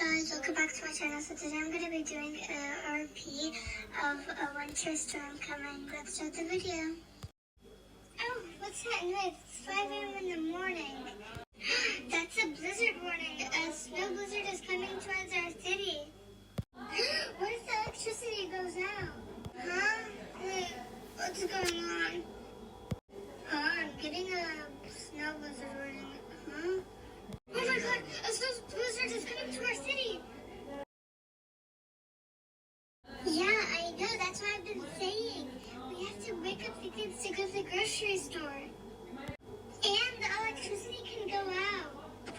Guys, welcome back to my channel. So today I'm going to be doing a RP of a winter storm coming. Let's start the video. Oh, what's that noise? It's 5 a.m. in the morning. That's a blizzard warning. A snow blizzard is coming towards our city. What if the electricity goes out? Huh? What's going on? I'm getting a snow blizzard warning. Huh? Oh my god, a snow blizzard is coming to our city! Yeah, I know, that's what I've been saying. We have to wake up the kids to go to the grocery store. And the electricity can go out.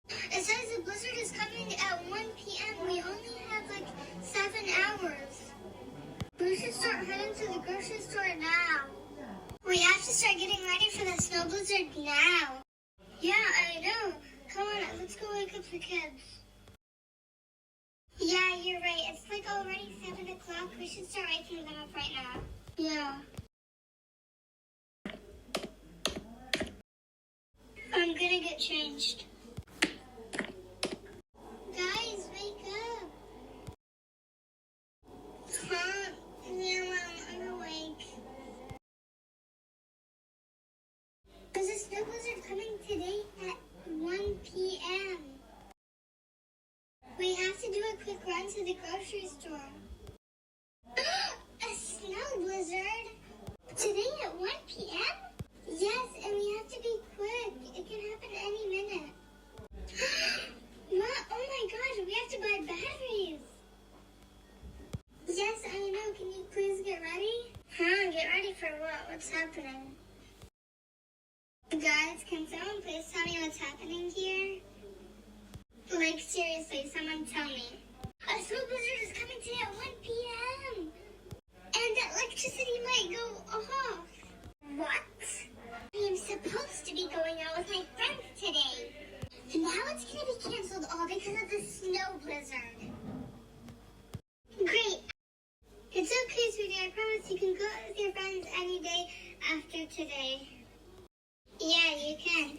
It says the blizzard is coming at 1 p.m. We only have like 7 hours. We should start heading to the grocery store now. We have to start getting ready for the snow blizzard now. Yeah, I know. Come on, let's go wake up the kids. Yeah, you're right. It's like already 7 o'clock. We should start waking them up right now. Yeah. I'm gonna get changed. Guys, wake up. Huh? Yeah, Mom, I'm awake. There's a snow blizzard coming today at 1 p.m. We have to do a quick run to the grocery store. A snow blizzard? Today at 1 p.m.? Yes, and we have to be quick. It can happen any minute. Oh my gosh, we have to buy batteries. Yes, I know. Can you please get ready? Huh? Get ready for what? What's happening? Guys, can someone please tell me what's happening here? Like, seriously, someone tell me. A snow blizzard is coming today at 1 p.m. And the electricity might go off. What? I am supposed to be going out with my friends today. And now it's going to be canceled all because of the snow blizzard. Great. It's okay, sweetie. I promise you can go out with your friends any day after today. Yeah, you can.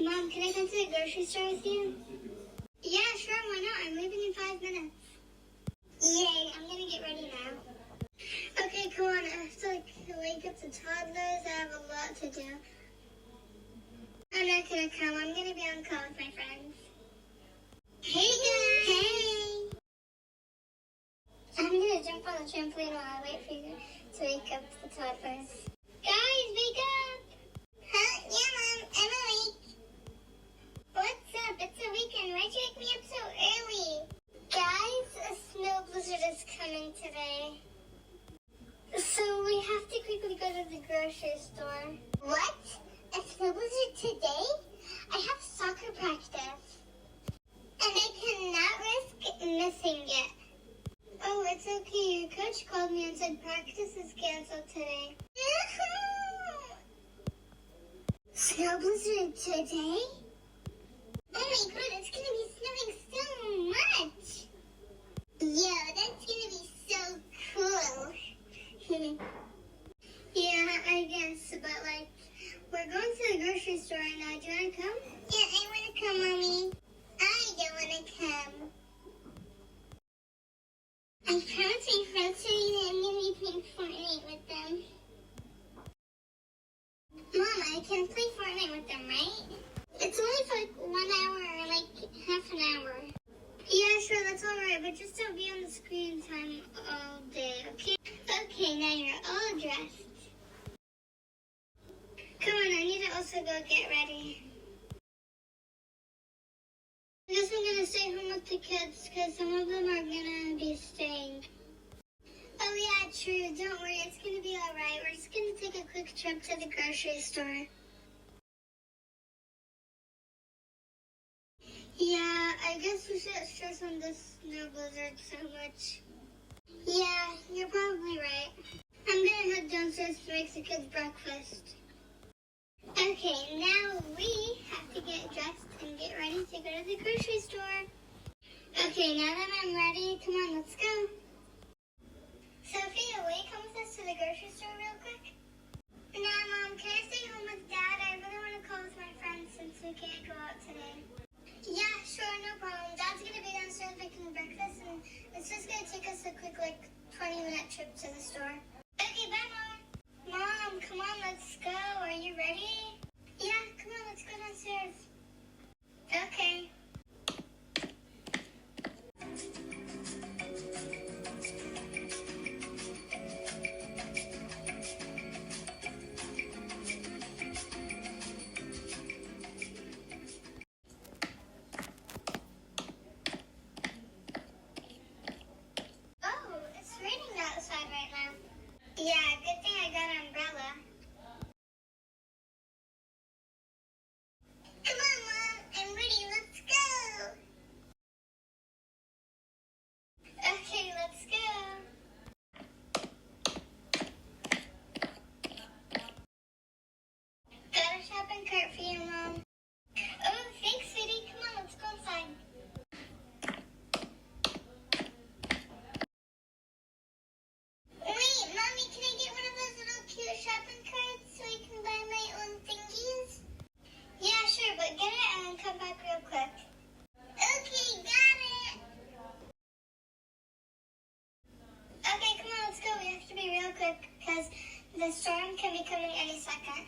Mom, can I come to the grocery store with you? Yeah, sure, why not? I'm leaving in 5 minutes. Yay, I'm gonna get ready now. Okay, come on. I have to wake up the toddlers. I have a lot to do. I'm not gonna come. I'm gonna be on call with my friends. Hey, guys! Hey! I'm gonna jump on the trampoline while I wait for you to wake up the toddlers. Guys, wake up! Huh? Yeah, Mom, I'm awake. What's up? It's a weekend. Why'd you wake me up so early? Guys, a snow blizzard is coming today. So we have to quickly go to the grocery store. What? A snow blizzard today? I have soccer practice. And I cannot risk missing it. Oh, it's okay. Your coach called me and said practice is canceled today. Snow blizzard today? Oh my god, it's gonna be snowing so much! Yeah, that's gonna be so cool. Yeah, I guess, but we're going to the grocery store right now. Do you wanna come? Yeah, I wanna come, Mommy. I don't wanna come. I promised my friends today that I'm gonna be playing Fortnite with them. Mom, I can play Fortnite with them, right? It's only for 1 hour or half an hour. Yeah, sure, that's alright, but just don't be on the screen time all day, okay? Okay, now you're all dressed. Come on, I need to also go get ready. I guess I'm gonna stay home with the kids because some of them are gonna be staying. Oh yeah, true, don't worry, it's gonna be alright. We're just gonna take a quick trip to the grocery store. Yeah, I guess we shouldn't stress on this snow blizzard so much. Yeah, you're probably right. I'm gonna head downstairs to make the kids breakfast. Okay, now we have to get dressed and get ready to go to the grocery store. Okay, now that I'm ready, come on, let's go. Sophia, will you come with us to the grocery store real quick? Nah, Mom, can I stay home with Dad? I really want to call with my friends since we can't go out today. Yeah, sure, no problem. Dad's gonna trip to the store. Okay, bye, Mom. Mom, come on, let's go. Are you ready? Yeah, come on, let's go downstairs. Okay. Oh, it's raining outside right now. Yeah, good thing I got an umbrella. Come on, Mom. I'm ready. Let's go. Okay, let's go. Got a shopping cart for you, Mom. Oh, thanks, sweetie. Come on, let's go inside. Wait, Mommy, can I get one of those little cute shopping carts so I can buy my own thingies? Yeah, sure, but get it and then come back real quick. Okay, got it. Okay, come on, let's go. We have to be real quick because the storm can be coming any second.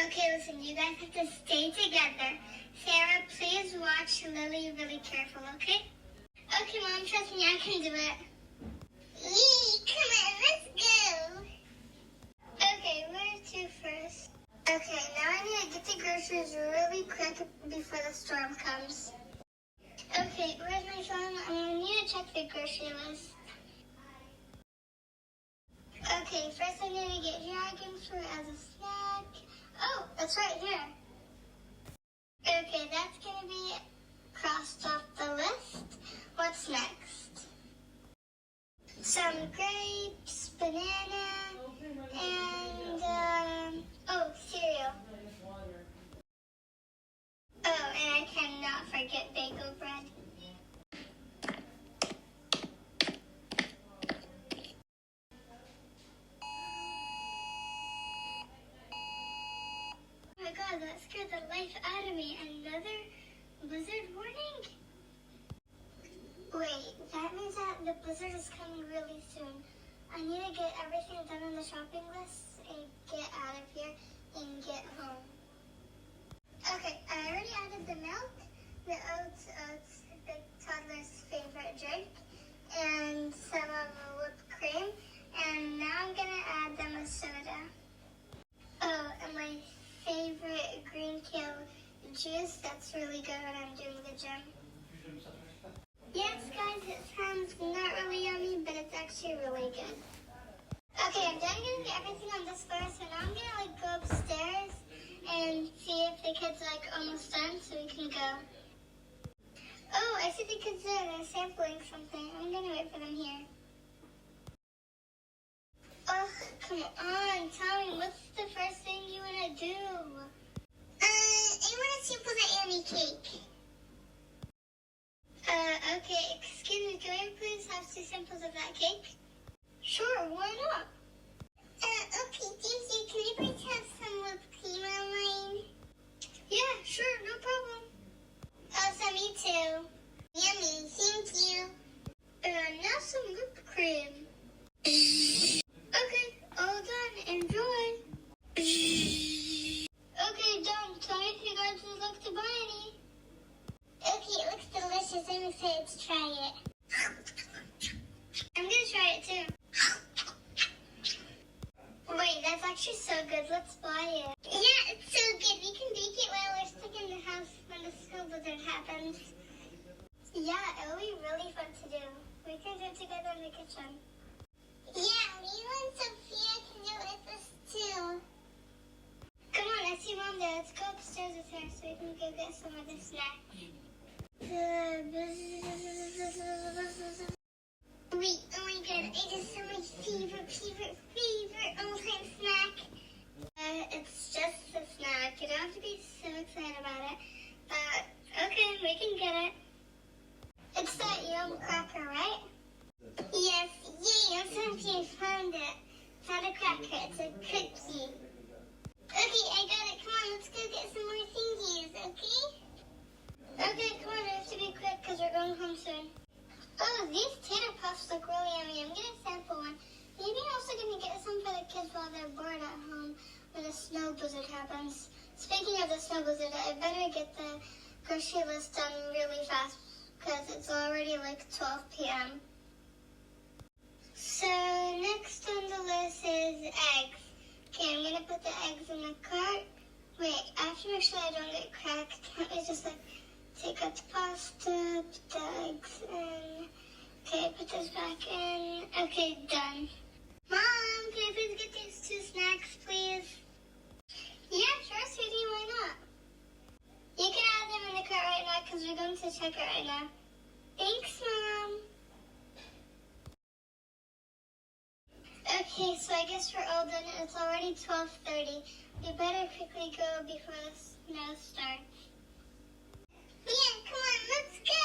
Okay, listen, you guys have to stay together. Sarah, please watch Lily really careful, okay? Okay, Mom, trust me, I can do it. Yee, come on, let's go. Okay, where to first? Okay, now I need to get the groceries really quick before the storm comes. Okay, where's my phone? I need to check the grocery list. Okay, first I need to get dragon fruit as a snack. Oh, it's right here. Okay, that's gonna be crossed off the list. What's next? Some grapes, banana, and cereal. Oh, and I cannot forget bagel bread. Oh my god, that scared the life out of me. Another blizzard warning? Wait, that means that the blizzard is coming really soon. I need to get everything done on the shopping list and get out of here and get home. Okay, I already added the milk, the oats, the toddler's favorite drink, and some of the whipped cream, and now I'm gonna add them a soda. Oh, and my favorite green kale juice, that's really good when I'm doing the gym. Yes, guys, it sounds not really yummy, but it's actually really good. Okay, I'm done getting everything on this floor, so now I'm gonna go upstairs and see if the kids are almost done so we can go. Oh, I see the kids there. They're sampling something. I'm gonna wait for them here. Oh, come on. Tell me, what's the first thing you wanna do? I wanna sample the Annie cake. Okay, excuse me, can we please have 2 samples of that cake? Sure, why not? Okay, thank you. Can you please have some whipped cream on mine? Yeah, sure, no problem. Awesome, me too. Yummy, thank you. Now some whipped cream. Okay, all done. Enjoy. Okay, done. Tell me if you guys would like to buy any. Okay, it looks delicious. I'm excited to try it. I'm gonna try it too. Wait, that's actually so good. Let's buy it. Yeah, it's so good. We can bake it while we're stuck in the house when the school blizzard happens. Yeah, it'll be really fun to do. We can do it together in the kitchen. Yeah, Lila and Sophia can do it with us too. Come on, I see Mom there. Let's go upstairs with her so we can go get some of the snacks. Wait, oh my god, I just saw my favorite all-time snack. It's just a snack. You don't have to be so excited about it. But, okay, we can get it. It's that yum cracker, right? Yes, yay, I'm so happy I found it. It's not a cracker, it's a cookie. Okay, I got it. Come on, let's go get some more thingies, okay? Okay, come on, I have to be quick because we're going home soon. Oh, these tater puffs look really yummy. I'm gonna sample one. Maybe I'm also gonna get some for the kids while they're bored at home when the snow blizzard happens. Speaking of the snow blizzard, I better get the grocery list done really fast because it's already like 12 p.m. So next on the list is eggs. Okay, I'm gonna put the eggs in the cart. Wait, I have to make sure I don't get cracked. Can't we just like take out the pasta, put the eggs in. Okay, put this back in. Okay, done. Mom, can I please get these 2 snacks, please? Yeah, sure, sweetie, why not? You can add them in the cart right now because we're going to check it right now. Thanks, Mom. Okay, so I guess we're all done. It's already 12:30. We better quickly go before the snow starts. Yeah, come on, let's go!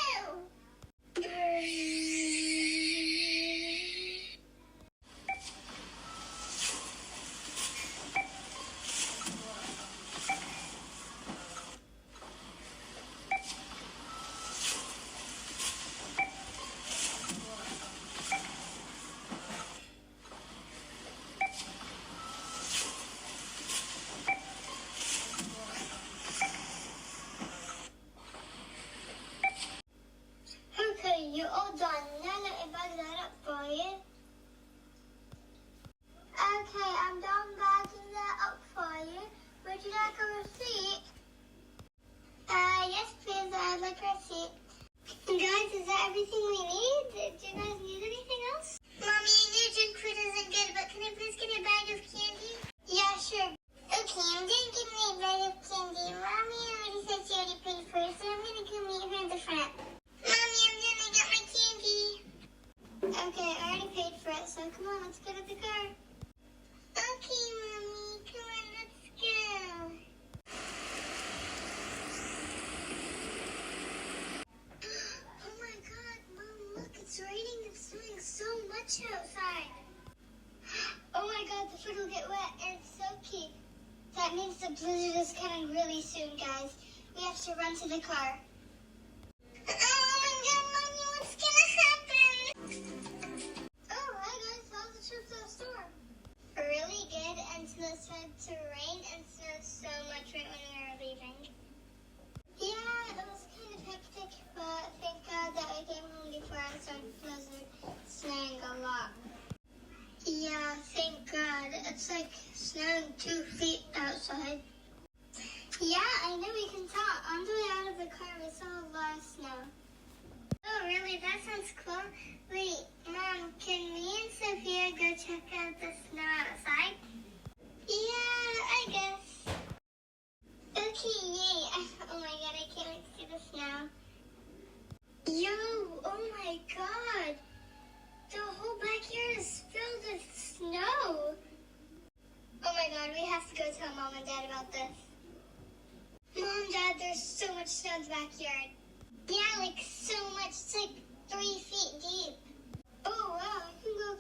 Okay, you're all done. Now let me bag that up for you. Okay, I'm done bagging that up for you. Would you like a receipt? Yes please, I'd like a receipt. Guys, is that everything we need? Do you guys need anything else? Mommy, I know junk food isn't good, but can I please get a bag of candy? Yeah, sure. Okay, I'm gonna get me a bag of candy. Mommy already said she already paid for it, so I'm gonna go meet her at the front. Mommy, I'm gonna get my candy. Okay, I already paid for it, so come on, let's go to the car. Okay, Mommy, come on, let's go. Oh my God, Mom, look, it's raining and snowing so much outside. Oh my God, the food will get wet and soaky. That means the blizzard is coming really soon, guys. We have to run to the car. Oh my God, Mommy, what's gonna happen? Oh, hi guys, how's the trip to the store? Really good until it started to rain and snow so much right when we were leaving. Yeah, it was kind of hectic, but thank God that we came home before it started blizzard snowing a lot. Yeah, thank God. It's like snowing 2 feet outside. Yeah, I know we can tell. On the way out of the car, we saw a lot of snow. Oh, really? That sounds cool. Wait, Mom, can me and Sophia go check out the snow outside? Yeah, I guess. Okay, yay. Oh my God, I can't wait to see the snow. Yo, oh my God. The whole backyard is filled with snow. Oh my God, we have to go tell Mom and Dad about this. Mom, Dad, there's so much snow in the backyard. Yeah, like so much. It's like 3 feet deep. Oh wow, I can go